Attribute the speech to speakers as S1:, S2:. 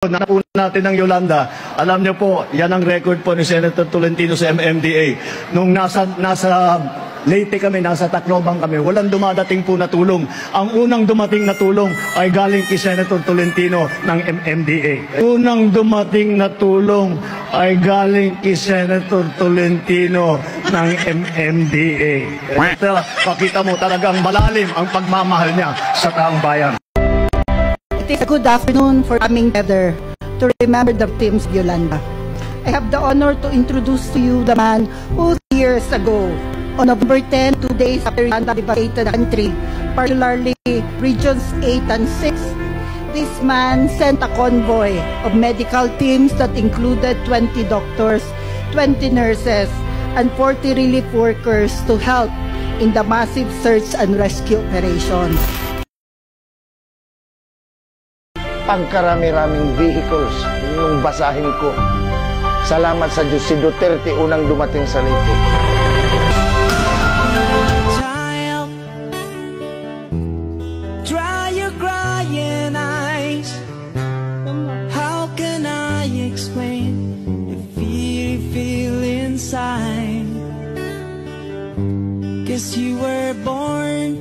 S1: Na po natin ng Yolanda, alam niyo po, yan ang record po ni Senator Tolentino sa MMDA. Nung nasa Leyte kami, nasa Tacloban kami, walang dumadating po na tulong. Ang unang dumating na tulong ay galing kay Senator Tolentino ng MMDA. Unang dumating na tulong ay galing kay Senator Tolentino ng MMDA. Pakita mo talagang malalim ang pagmamahal niya sa taong bayan.
S2: It is a good afternoon for coming together to remember the victims of Yolanda. I have the honor to introduce to you the man who years ago, on November 10, 2 days after Yolanda devastated the country, particularly regions 8 and 6, this man sent a convoy of medical teams that included 20 doctors, 20 nurses, and 40 relief workers to help in the massive search and rescue operation.
S3: Pagkarami-raming vehicles yung basahin ko. Salamat sa Diyos, si Duterte unang dumating sa Leyte.
S4: Child, dry your crying eyes. How can I explain the fear you feel inside? Guess you were born